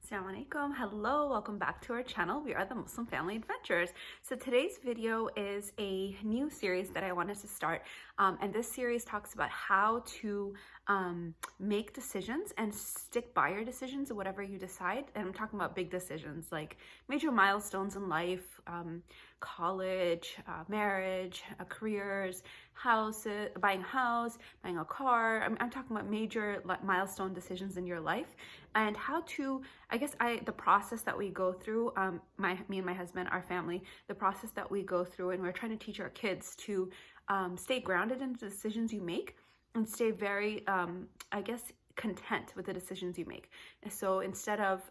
Assalamu alaikum. Hello, welcome back to our channel. We are the Muslim Family Adventurers. So today's video is a new series that I wanted to start, and this series talks about how to make decisions and stick by your decisions, whatever you decide. And I'm talking about big decisions like major milestones in life, college, marriage, careers, houses, buying a house, buying a car. I'm talking about major milestone decisions in your life, and how to, the process that we go through, me and my husband, our family, the process that we go through, and we're trying to teach our kids to stay grounded in the decisions you make and stay very, content with the decisions you make. And so instead of,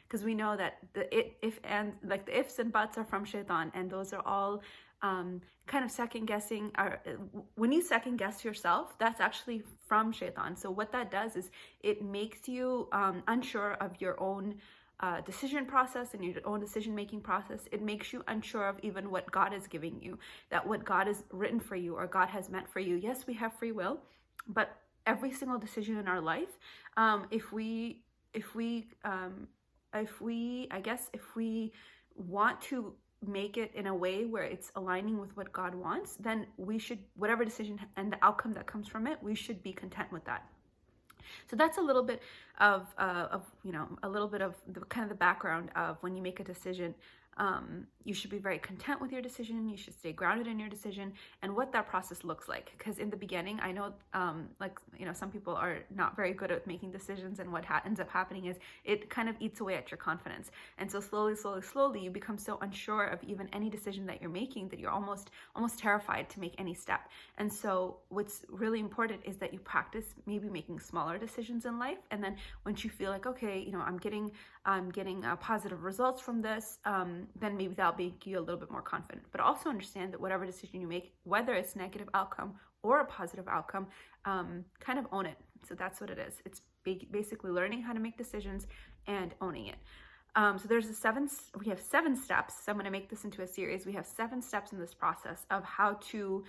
because we know that the ifs and buts are from shaitan, and those are all kind of second guessing. When you second guess yourself, that's actually from shaitan. So what that does is it makes you unsure of your own decision process and your own decision making process. It makes you unsure of even what God is giving you, that what God has written for you or God has meant for you. Yes, we have free will, but every single decision in our life, if we want to make it in a way where it's aligning with what God wants, then we should, whatever decision and the outcome that comes from it, we should be content with that. So that's a little bit of a little bit of the kind of the background of when you make a decision. You should be very content with your decision. You should stay grounded in your decision and what that process looks like. Because in the beginning, I know, some people are not very good at making decisions, and what ends up happening is it kind of eats away at your confidence. And so slowly, you become so unsure of even any decision that you're making that you're almost terrified to make any step. And so what's really important is that you practice maybe making smaller decisions in life, and then once you feel like, okay, I'm getting positive results from this, then maybe that'll make you a little bit more confident. But also understand that whatever decision you make, whether it's negative outcome or a positive outcome, kind of own it. So that's what it is. It's basically learning how to make decisions and owning it. So we have 7 steps. So I'm going to make this into a series. We have 7 steps in this process of how to,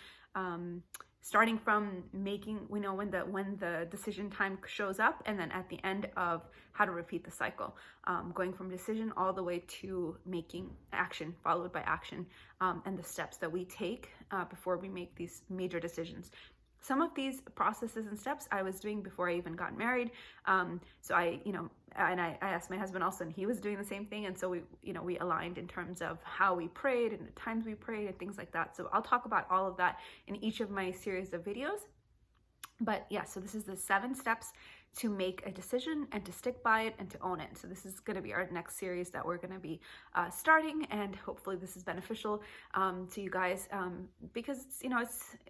starting from making, when the decision time shows up, and then at the end of how to repeat the cycle, going from decision all the way to making action, followed by action, and the steps that we take before we make these major decisions. Some of these processes and steps I was doing before I even got married. So I asked my husband also, and he was doing the same thing. And so we aligned in terms of how we prayed and the times we prayed and things like that. So I'll talk about all of that in each of my series of videos. But yeah, so this is the 7 steps to make a decision and to stick by it and to own it. So this is going to be our next series that we're going to be starting, and hopefully this is beneficial to you guys, because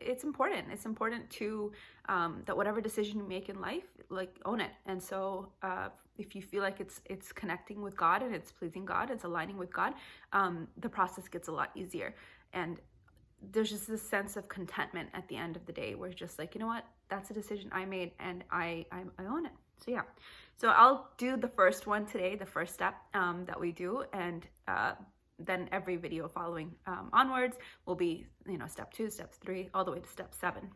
it's important. It's important to that whatever decision you make in life, like, own it. And so if you feel like it's connecting with God and it's pleasing God, it's aligning with God, the process gets a lot easier. And there's just this sense of contentment at the end of the day where it's just like, you know what, that's a decision I made and I own it. So yeah, so I'll do the first one today, the first step that we do, and then every video following onwards will be, step 2, step 3, all the way to step 7.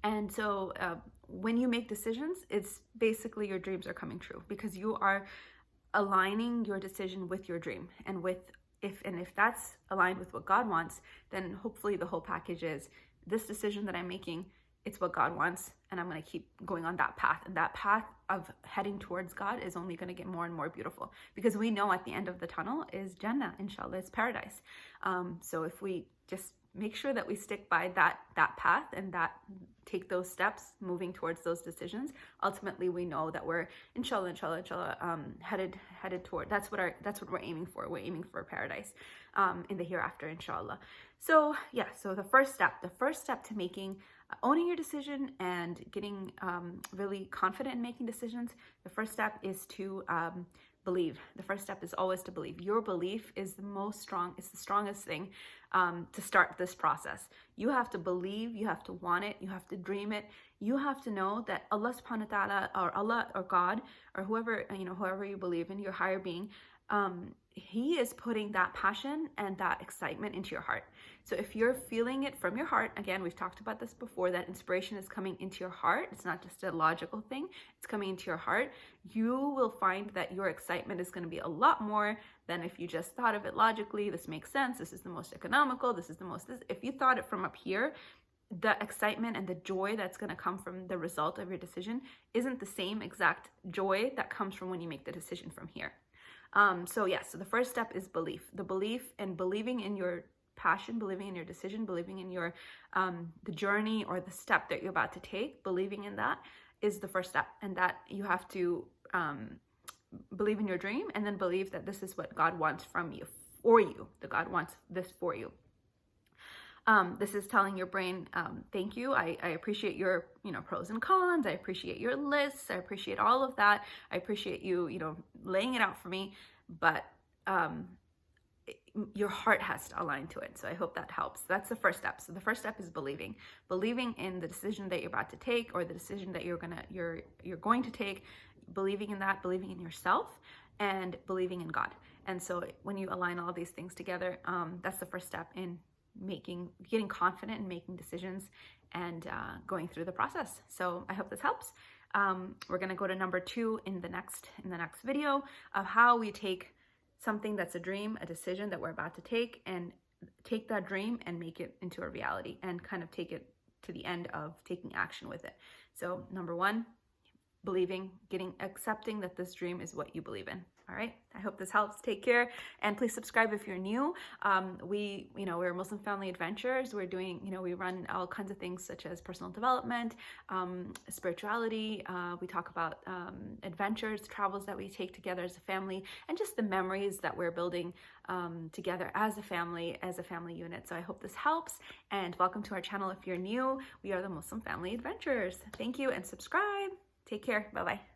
And so when you make decisions, it's basically your dreams are coming true, because you are aligning your decision with your dream, and if that's aligned with what God wants, then hopefully the whole package is this decision that I'm making, it's what God wants, and I'm going to keep going on that path. And that path of heading towards God is only going to get more and more beautiful, because we know at the end of the tunnel is Jannah, inshallah, it's paradise. So if we just make sure that we stick by that path and that take those steps moving towards those decisions, ultimately we know that we're inshallah headed toward, that's what we're aiming for. We're aiming for paradise in the hereafter, inshallah. So yeah, so the first step to making, owning your decision and getting really confident in making decisions, the first step is to believe. The first step is always to believe. Your belief is it's the strongest thing to start this process. You have to believe, you have to want it, you have to dream it. You have to know that Allah subhanahu wa ta'ala, or Allah or God, or whoever you believe in, your higher being, He is putting that passion and that excitement into your heart. So if you're feeling it from your heart, again, we've talked about this before, that inspiration is coming into your heart. It's not just a logical thing, it's coming into your heart. You will find that your excitement is going to be a lot more than if you just thought of it logically. This makes sense. This is the most economical. This is the most, if you thought it from up here, the excitement and the joy that's going to come from the result of your decision isn't the same exact joy that comes from when you make the decision from here. So the first step is belief. The belief and believing in your passion, believing in your decision, believing in your the journey or the step that you're about to take, believing in that is the first step. And that you have to believe in your dream, and then believe that this is what God wants from you, for you, that God wants this for you. This is telling your brain, thank you. I appreciate your, pros and cons. I appreciate your lists. I appreciate all of that. I appreciate you, laying it out for me, but, your heart has to align to it. So I hope that helps. That's the first step. So the first step is believing in the decision that you're about to take, or the decision that you're going to take, believing in that, believing in yourself, and believing in God. And so when you align all these things together, that's the first step in getting confident in making decisions and going through the process. So I hope this helps. We're going to go to number 2 in the next video of how we take something that's a dream, a decision that we're about to take, and take that dream and make it into a reality, and kind of take it to the end of taking action with it. So number 1, believing, accepting that this dream is what you believe in. All right. I hope this helps. Take care, and please subscribe if you're new. We're Muslim Family Adventures. We're doing, we run all kinds of things such as personal development, spirituality. We talk about adventures, travels that we take together as a family, and just the memories that we're building together as a family unit. So I hope this helps, and welcome to our channel if you're new. We are the Muslim Family Adventures. Thank you, and subscribe. Take care. Bye-bye.